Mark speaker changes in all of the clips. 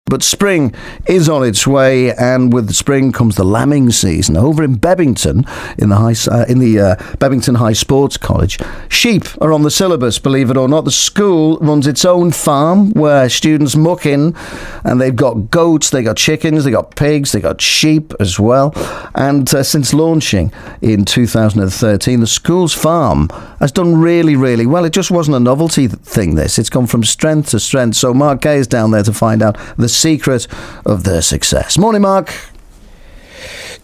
Speaker 1: But spring is on its way, and with the spring comes the lambing season. Over in Bebington, in the Bebington High Sports College, sheep are on the syllabus, believe it or not. The school runs its own farm where students muck in, and they've got goats, they got chickens, they got pigs, they got sheep as well. And since launching in 2013, the school's farm has done really, really well. It just wasn't a novelty thing, this. It's gone from strength to strength. So Mark Kay is down there to find out the secret of their success. Morning, Mark.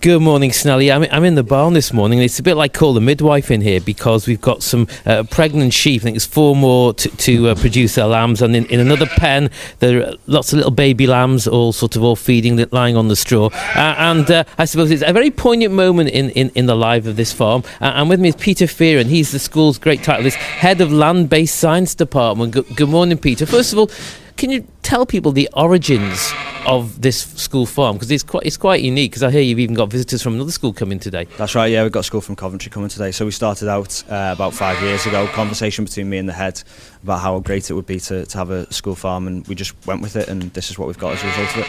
Speaker 2: Good morning, Snelly. I'm in the barn this morning, and it's a bit like Call the Midwife in here because we've got some pregnant sheep. I think there's 4 more to produce their lambs, and in another pen there are lots of little baby lambs all feeding, lying on the straw. I suppose it's a very poignant moment in the life of this farm. And with me is Mr Fearon. He's the school's great title, is Head of Land-Based Science Department. Good morning, Peter. First of all, can you tell people the origins of this school farm? Because it's quite unique, because I hear you've even got visitors from another school coming today.
Speaker 3: That's right, yeah, we've got a school from Coventry coming today. So we started out about 5 years ago, conversation between me and the head about how great it would be to have a school farm, and we just went with it, and this is what we've got as a result of it.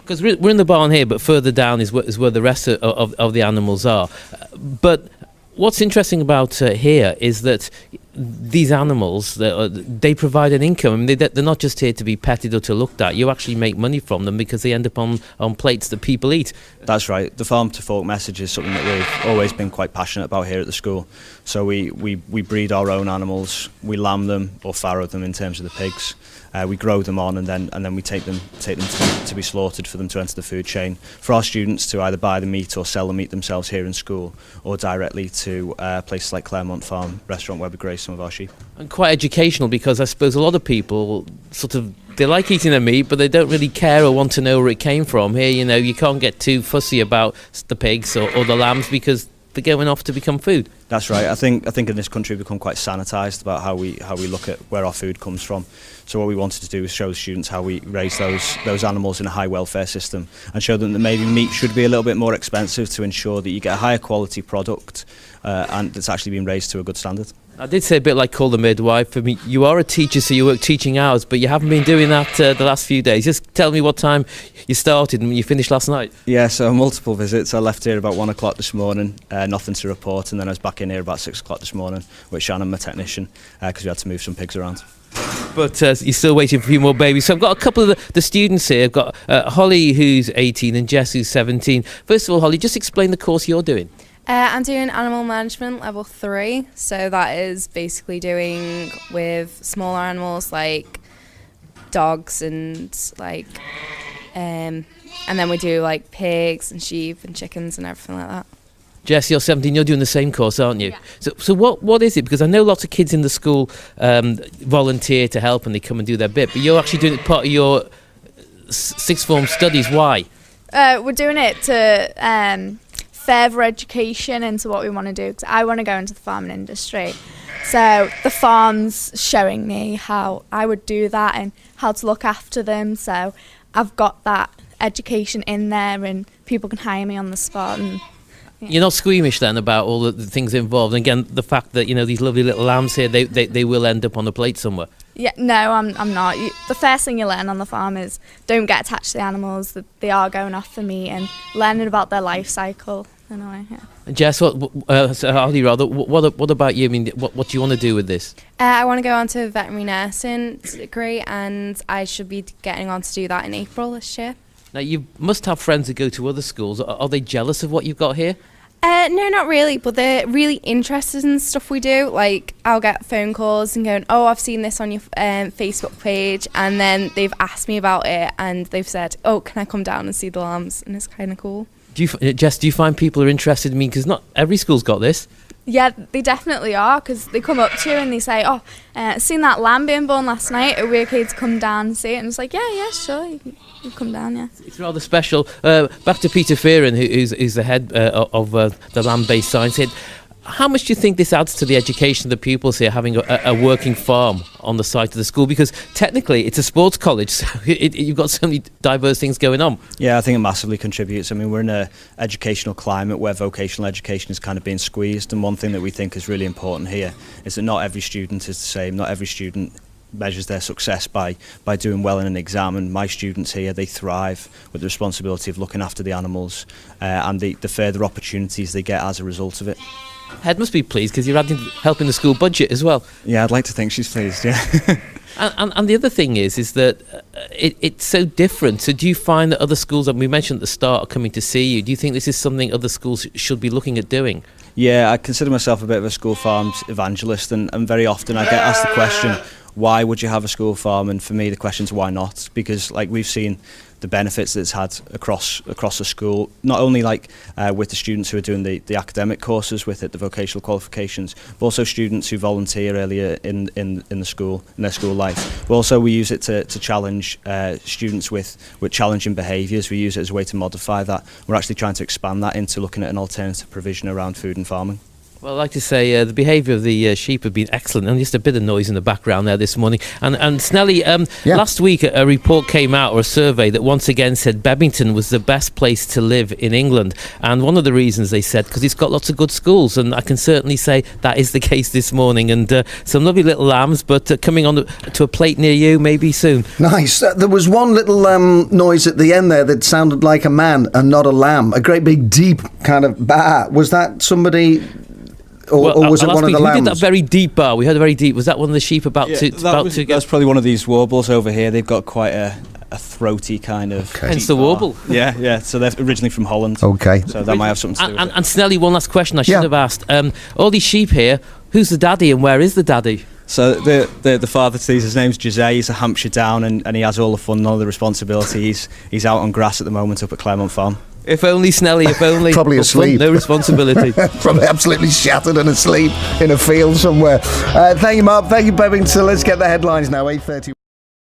Speaker 2: Because we're in the barn here, but further down is where the rest of the animals are. But what's interesting about here is that these animals, they provide an income. I mean, they're not just here to be petted or to looked at. You actually make money from them because they end up on plates that people eat.
Speaker 3: That's right. The farm to fork message is something that we've always been quite passionate about here at the school. So we breed our own animals, we lamb them or farrow them in terms of the pigs. We grow them on, and then we take them to be slaughtered for them to enter the food chain for our students to either buy the meat or sell the meat themselves here in school, or directly to places like Claremont Farm restaurant where we graze some of our sheep. And
Speaker 2: quite educational, because I suppose a lot of people they like eating their meat, but they don't really care or want to know where it came from. Here, you can't get too fussy about the pigs or the lambs because they're going off to become food.
Speaker 3: That's right. I think in this country we've become quite sanitised about how we look at where our food comes from. So what we wanted to do is show students how we raise those animals in a high welfare system, and show them that maybe meat should be a little bit more expensive to ensure that you get a higher quality product and that's actually been raised to a good standard.
Speaker 2: I did say a bit like Call the Midwife. I mean, you are a teacher, so you work teaching hours, but you haven't been doing that the last few days. Just tell me what time you started and you finished last night.
Speaker 3: Yeah, so multiple visits. I left here about 1 o'clock this morning, nothing to report, and then I was back in here about 6 o'clock this morning with Shannon, my technician, because we had to move some pigs around.
Speaker 2: But you're still waiting for a few more babies. So I've got a couple of the students here. I've got Holly, who's 18, and Jess, who's 17. First of all, Holly, just explain the course you're doing.
Speaker 4: I'm doing Animal Management Level 3, so that is basically doing with smaller animals like dogs and and then we do like pigs and sheep and chickens and everything like that.
Speaker 2: Jess, you're 17, you're doing the same course, aren't you?
Speaker 4: Yeah.
Speaker 2: So what is it? Because I know lots of kids in the school volunteer to help and they come and do their bit, but you're actually doing it part of your sixth form studies. Why?
Speaker 5: We're doing it to further education into what we want to do, because I want to go into the farming industry. So the farm's showing me how I would do that and how to look after them. So I've got that education in there, and people can hire me on the spot. And yeah.
Speaker 2: You're not squeamish then about all the things involved? And again, the fact that these lovely little lambs here, they will end up on a plate somewhere.
Speaker 5: Yeah, no, I'm not. The first thing you learn on the farm is don't get attached to the animals, that they are going off for meat, and learning about their life cycle in a way. Yeah.
Speaker 2: And Jess, Harley, rather, what about you? I mean, what do you want to do with this?
Speaker 4: I want to go on to a veterinary nursing degree, and I should be getting on to do that in April this year.
Speaker 2: Now, you must have friends who go to other schools. Are they jealous of what you've got here?
Speaker 4: No, not really, but they're really interested in stuff we do. Like, I'll get phone calls and going, oh, I've seen this on your Facebook page, and then they've asked me about it, and they've said, oh, can I come down and see the lambs? And it's kind of cool.
Speaker 2: Jess, do you find people are interested in me? Because not every school's got this.
Speaker 5: Yeah, they definitely are, because they come up to you and they say, oh, seen that lamb being born last night, are we okay to come down and see it? And it's like, yeah, sure, you come down, yeah. It's
Speaker 2: rather special. Back to Mr Fearon, who's the head of the land-based science here. How much do you think this adds to the education of the pupils here, having a working farm on the site of the school? Because technically it's a sports college, so you've got so many diverse things going on.
Speaker 3: Yeah, I think it massively contributes. I mean, we're in an educational climate where vocational education is kind of being squeezed, and one thing that we think is really important here is that not every student is the same. Not every student measures their success by doing well in an exam, and my students here, they thrive with the responsibility of looking after the animals and the further opportunities they get as a result of it.
Speaker 2: Head must be pleased because you're helping the school budget as well.
Speaker 3: Yeah, I'd like to think she's pleased, yeah.
Speaker 2: And the other thing is that it's so different. So do you find that other schools, and we mentioned at the start, are coming to see you? Do you think this is something other schools should be looking at doing?
Speaker 3: Yeah, I consider myself a bit of a school farms evangelist, and very often I get asked the question, why would you have a school farm? And for me, the question's why not? Because like we've seen the benefits that it's had across the school, not only with the students who are doing the academic courses with it, the vocational qualifications, but also students who volunteer earlier in the school, in their school life. But also we use it to challenge students with challenging behaviours. We use it as a way to modify that. We're actually trying to expand that into looking at an alternative provision around food and farming.
Speaker 2: Well, I'd like to say the behaviour of the sheep have been excellent, and just a bit of noise in the background there this morning. And Snelly, last week a report came out, or a survey, that once again said Bebington was the best place to live in England. And one of the reasons they said, because it's got lots of good schools, and I can certainly say that is the case this morning. And some lovely little lambs, but coming on to a plate near you maybe soon.
Speaker 1: Nice. There was one little noise at the end there that sounded like a man and not a lamb. A great big deep kind of bah. Was that somebody... Or was it one of the lambs?
Speaker 2: Who did that very deep bar? We heard a very deep. Was that one of the sheep about to get?
Speaker 3: That's probably one of these warbles over here. They've got quite a throaty kind of...
Speaker 1: Okay.
Speaker 2: Hence the warble.
Speaker 3: Yeah. So they're originally from Holland.
Speaker 1: Okay.
Speaker 3: So that might have something to do with it.
Speaker 2: And Snelly, one last question I should have asked. All these sheep here, who's the daddy and where is the daddy?
Speaker 3: So the father to these, his name's Jose. He's a Hampshire down, and he has all the fun and all the responsibility. He's out on grass at the moment up at Claremont Farm.
Speaker 2: If only, Snelly, if only.
Speaker 1: Probably asleep.
Speaker 2: No responsibility.
Speaker 1: Probably absolutely shattered and asleep in a field somewhere. Thank you, Mark. Thank you, Bebington. Let's get the headlines now, 8:30.